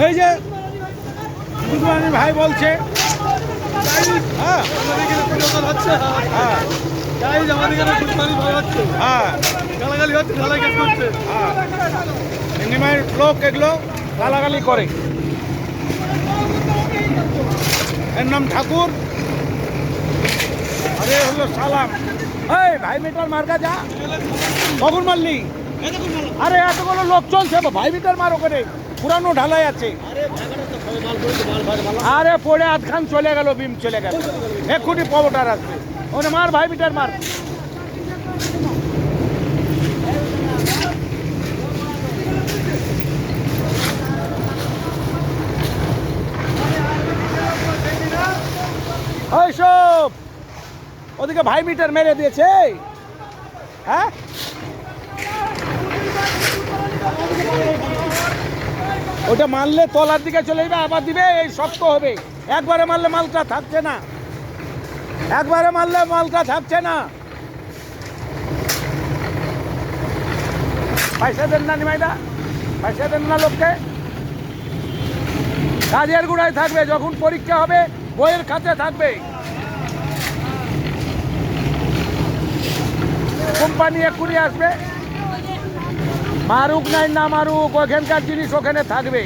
এই যে কুরবানি ভাই বলছে হ্যাঁ হ্যাঁ লোক এগুলো গালাগালি করে। এর নাম ঠাকুর, আরে হলো সালাম। এই ভাই মিটার মার্কা যা, কখন মারলি? আরে এতগুলো লোক চলছে, ভাই মিটার মার ওখানে, পুরানো ঢালাই আছে। আরে পড়ে আধখান চলে গেল, বিম চলে গেল, এক্ষুনি পবটার আসবে, ওখানে মার ভাই মিটার মার। ওই সব ওদিকে ভাই মিটার মেরে দিয়েছে। হ্যাঁ ওটা মারলে তলার দিকে চলে যাবে, আবার দিবে, এই শক্ত হবে। একবারে মারলে মালটা থাকছে না, একবারে মারলে মালটা থাকছে না। পয়সা দেন না নিমাইদা, পয়সা দেন না লোককে। কাজের গুড়ায় থাকবে, যখন পরীক্ষা হবে বইয়ের খাতে থাকবে। কোম্পানি এক্ষুনি আসবে, মারুক নাই না মারুক, ওখানকার জিনিস ওখানে থাকবে।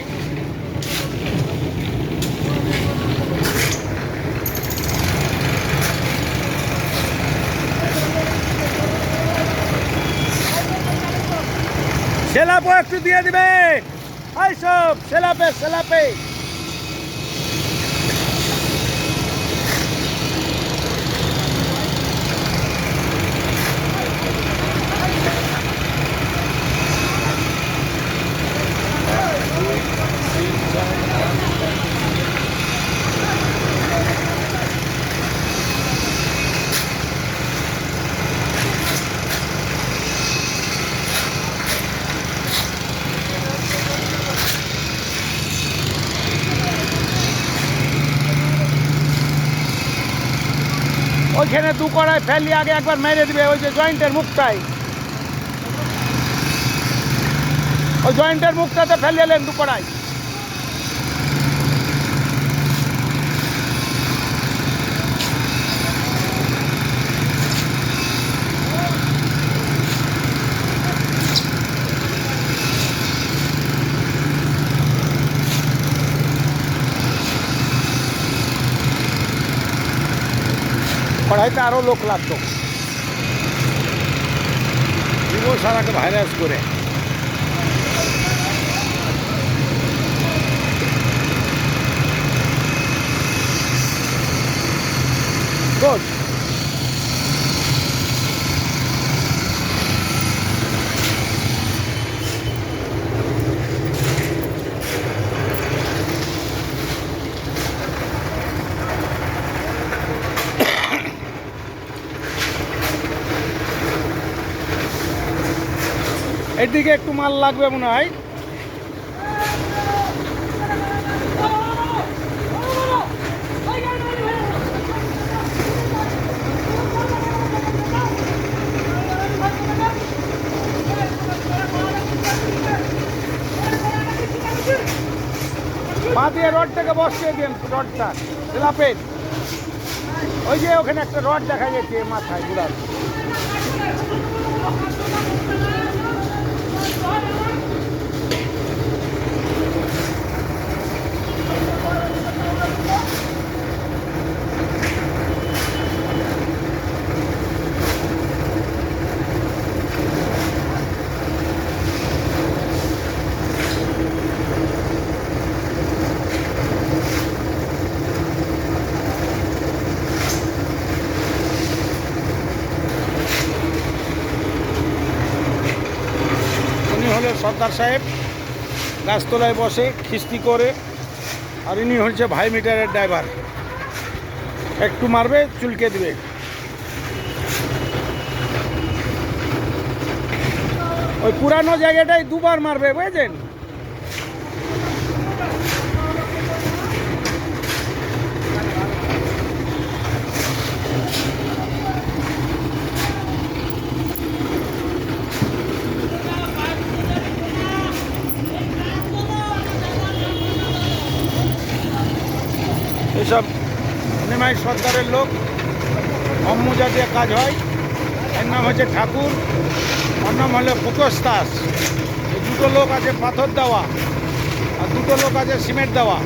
সেলাপও একটু দিয়ে দিবে, এই সব সেলাপে সেলাপে। ওইখানে দু কড়াই ফেলি, আগে একবার মেরে দিবে ওই যে জয়েন্টের মুখটাই, ওই জয়েন্টের মুখটাতে ফেলিয়েলেন দু কড়াই। কড়াইতে আরো লোক লাগতো, সারাকে ভাইরাস করে। গুড। এদিকে একটু মাল লাগবে মনে হয়। পা দিয়ে রডটাকে বসিয়ে দিন, রডটা স্ল্যাপের ওই যে ওখানে একটা রড দেখা যাচ্ছে মাথায় ঘুরার। সর্দার সাহেব গাছতলায় বসে খিস্তি করে, আর ইনি হচ্ছে ভাই মিটারের ড্রাইভার। একটু মারবে চুলকে দিবে। ওই পুরানো জায়গাটাই দুবার মারবে, বুঝেছেন? এইসব নিমাই সর্দারের লোক, অম্মুজা দিয়ে কাজ হয়। এর নাম হচ্ছে ঠাকুর, ওর নাম হলো পুকস্তাস। এই দুটো লোক আছে পাথর দেওয়া, আর দুটো লোক আছে সিমেন্ট দেওয়া,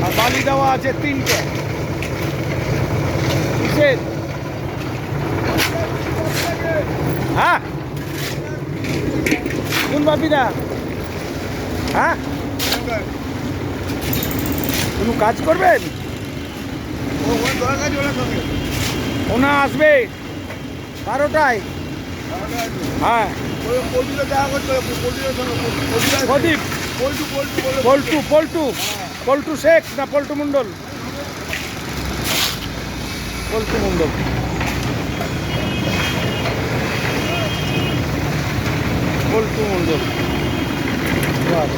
আর বালি দেওয়া আছে 3টে। কিসের? হ্যাঁ কোন বাপিদা? হ্যাঁ কোনো কাজ করবেন? ওনা আসবে 12টায়। হ্যাঁ প্রদীপ, পল্টু পল্টু পল্টু শেখ না পল্টু মণ্ডল? পল্টু মণ্ডল। পল্টু মণ্ডল। বাস।